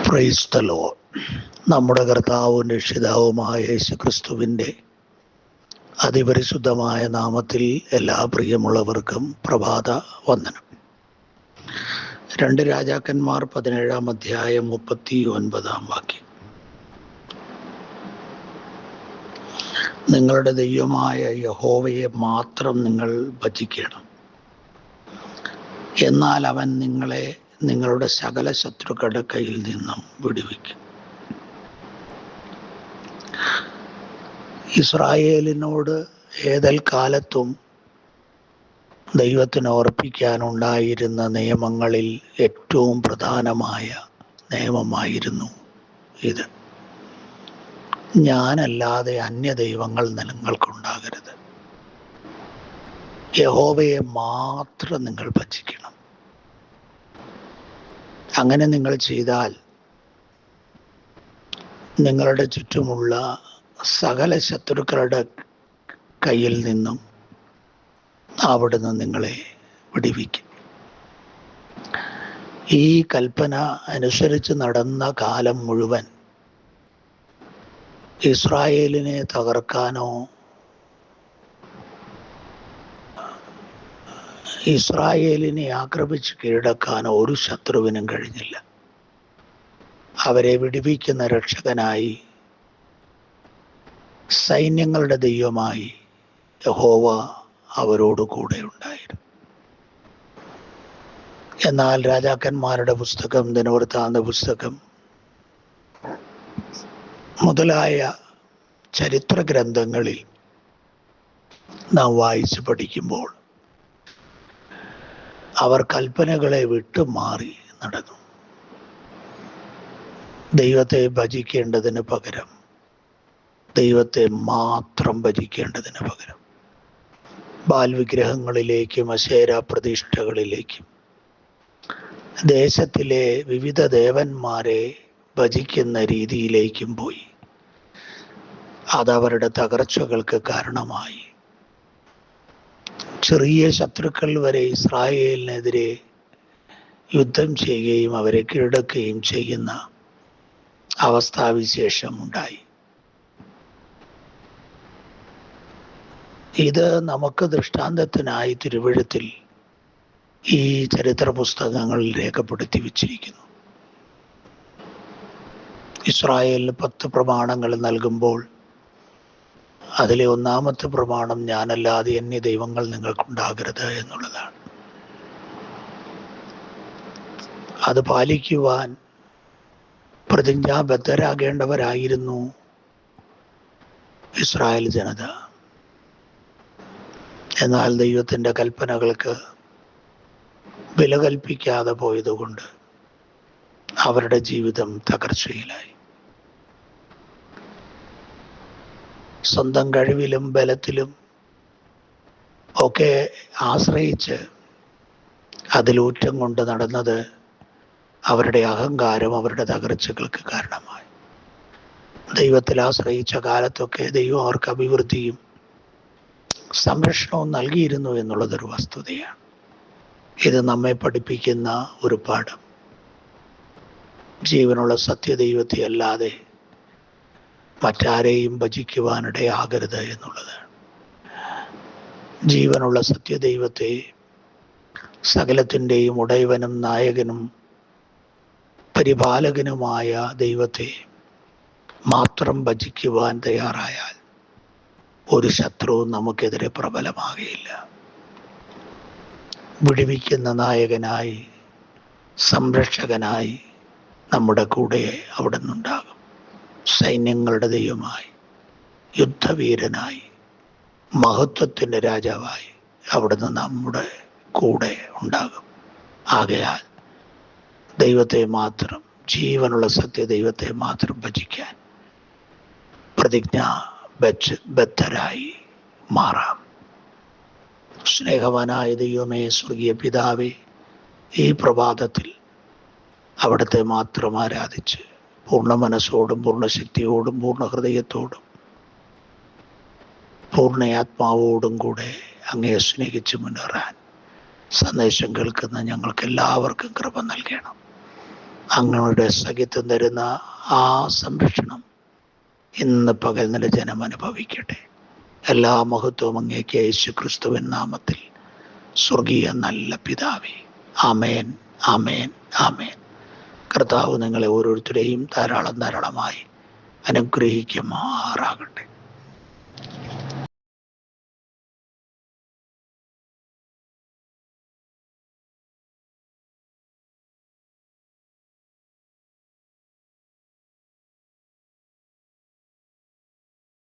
Praise the Lord. നമ്മുടെ കർത്താവും രക്ഷിതാവുമായ യേശുക്രിസ്തുവിൻ്റെ അതിപരിശുദ്ധമായ നാമത്തിൽ എല്ലാ പ്രിയമുള്ളവർക്കും പ്രഭാത വന്ദനം. 2 രാജാക്കന്മാർ 17-ാം അധ്യായം 39-ാം വാക്യം. നിങ്ങളുടെ ദൈവമായ യഹോവയെ മാത്രം നിങ്ങൾ ഭജിക്കണം, എന്നാൽ അവൻ നിങ്ങളെ നിങ്ങളുടെ സകല ശത്രുക്കളുടെ കയ്യിൽ നിന്നും വിടുവിക്കും. ഇസ്രായേലിനോട് ഏതൽ കാലത്തും ദൈവത്തിന് ഓർപ്പിക്കാനുണ്ടായിരുന്ന നിയമങ്ങളിൽ ഏറ്റവും പ്രധാനമായ നിയമമായിരുന്നു ഇത്. ഞാനല്ലാതെ അന്യ ദൈവങ്ങൾ നിങ്ങൾക്കുണ്ടാകരുത്, യഹോവയെ മാത്രം നിങ്ങൾ ഭജിക്കണം. അങ്ങനെ നിങ്ങൾ ചെയ്താൽ നിങ്ങളുടെ ചുറ്റുമുള്ള സകല ശത്രുക്കളുടെ കയ്യിൽ നിന്നും അവിടുന്ന് നിങ്ങളെ വിടുവിക്കും. ഈ കൽപ്പന അനുസരിച്ച് നടന്ന കാലം മുഴുവൻ ഇസ്രായേലിനെ തകർക്കാനോ ഇസ്രായേലിനെ ആക്രമിച്ച് കീഴടക്കാനോ ഒരു ശത്രുവിനും കഴിഞ്ഞില്ല. അവരെ വിടുവിക്കുന്ന രക്ഷകനായി, സൈന്യങ്ങളുടെ ദൈവമായി യഹോവ അവരോട് കൂടെ ഉണ്ടായിരുന്നു. എന്നാൽ രാജാക്കന്മാരുടെ പുസ്തകം, ദിനവൃത്താന്ത പുസ്തകം മുതലായ ചരിത്ര ഗ്രന്ഥങ്ങളിൽ നാം വായിച്ച് പഠിക്കുമ്പോൾ അവർ കൽപ്പനകളെ വിട്ടുമാറി നടന്നു. ദൈവത്തെ ഭജിക്കേണ്ടതിന് പകരം ദൈവത്തെ മാത്രം ഭജിക്കേണ്ടതിന് പകരം ബാൽ വിഗ്രഹങ്ങളിലേക്കും അശേര പ്രതിഷ്ഠകളിലേക്കും ദേശത്തിലെ വിവിധ ദേവന്മാരെ ഭജിക്കുന്ന രീതിയിലേക്കും പോയി. അതവരുടെ തകർച്ചകൾക്ക് കാരണമായി. ചെറിയ ശത്രുക്കൾ വരെ ഇസ്രായേലിനെതിരെ യുദ്ധം ചെയ്യുകയും അവരെ കീഴടക്കുകയും ചെയ്യുന്ന അവസ്ഥാവിശേഷം ഉണ്ടായി. ഇത് നമുക്ക് ദൃഷ്ടാന്തത്തിനായി തിരുവെഴുത്തിൽ ഈ ചരിത്ര പുസ്തകങ്ങളിൽ രേഖപ്പെടുത്തി വച്ചിരിക്കുന്നു. ഇസ്രായേലിന് 10 പ്രമാണങ്ങൾ നൽകുമ്പോൾ അതിലെ 1-ാമത്തെ പ്രമാണം ഞാനല്ലാതെ അന്യ ദൈവങ്ങൾ നിങ്ങൾക്കുണ്ടാകരുത് എന്നുള്ളതാണ്. അത് പാലിക്കുവാൻ പ്രതിജ്ഞാബദ്ധരാകേണ്ടവരായിരുന്നു ഇസ്രായേൽ ജനത. എന്നാൽ ദൈവത്തിൻ്റെ കൽപ്പനകൾക്ക് വില കൽപ്പിക്കാതെ പോയതുകൊണ്ട് അവരുടെ ജീവിതം തകർച്ചയിലായി. സ്വന്തം കഴിവിലും ബലത്തിലും ഒക്കെ ആശ്രയിച്ച് അതിലൂറ്റം കൊണ്ട് നടന്നത് അവരുടെ അഹങ്കാരം അവരുടെ തകർച്ചകൾക്ക് കാരണമായി. ദൈവത്തിൽ ആശ്രയിച്ച കാലത്തൊക്കെ ദൈവം അവർക്ക് അഭിവൃദ്ധിയും സംരക്ഷണവും നൽകിയിരുന്നു എന്നുള്ളതൊരു വസ്തുതയാണ്. ഇത് നമ്മെ പഠിപ്പിക്കുന്ന ഒരു പാഠം ജീവനുള്ള സത്യദൈവത്തെ അല്ലാതെ മറ്റാരെയും ഭജിക്കുവാനിടയാകരുത് എന്നുള്ളതാണ്. ജീവനുള്ള സത്യദൈവത്തെ, സകലത്തിൻ്റെയും ഉടയവനും നായകനും പരിപാലകനുമായ ദൈവത്തെ മാത്രം ഭജിക്കുവാൻ തയ്യാറായാൽ ഒരു ശത്രുവും നമുക്കെതിരെ പ്രബലമാകുകയില്ല. വിടുവിക്കുന്ന നായകനായി, സംരക്ഷകനായി നമ്മുടെ കൂടെ അവിടെ നിന്നുണ്ടാകും. സൈന്യങ്ങളുടെ ദൈവമായി, യുദ്ധവീരനായി, മഹത്വത്തിൻ്റെ രാജാവായി അവിടുന്ന് നമ്മുടെ കൂടെ ഉണ്ടാകും. ആകയാൽ ദൈവത്തെ മാത്രം, ജീവനുള്ള സത്യദൈവത്തെ മാത്രം ഭജിക്കാൻ പ്രതിജ്ഞാബദ്ധരായി മാറാം. സ്നേഹവാനായ ദൈവമേ, സ്വർഗീയ പിതാവേ, ഈ പ്രഭാതത്തിൽ അവിടുത്തെ മാത്രം ആരാധിച്ച് പൂർണ്ണ മനസ്സോടും പൂർണ്ണ ശക്തിയോടും പൂർണ്ണ ഹൃദയത്തോടും പൂർണ്ണ ആത്മാവോടും കൂടെ അങ്ങയെ സ്നേഹിച്ച് മുന്നേറാൻ സന്ദേശം കേൾക്കുന്ന ഞങ്ങൾക്ക് എല്ലാവർക്കും കൃപ നൽകണം. അങ്ങയുടെ സഖിത്വം തരുന്ന ആ സംരക്ഷണം ഇന്ന് പകൽ നില ജനം അനുഭവിക്കട്ടെ. എല്ലാ മഹത്വവും അങ്ങേക്ക് യേശു ക്രിസ്തുവിൻ നാമത്തിൽ. സ്വർഗീയ നല്ല പിതാവേ, ആമേൻ, ആമേൻ, ആമേൻ. കർത്താവ് നിങ്ങളെ ഓരോരുത്തരെയും ധാരാളമായി അനുഗ്രഹിക്കുമാറാകട്ടെ.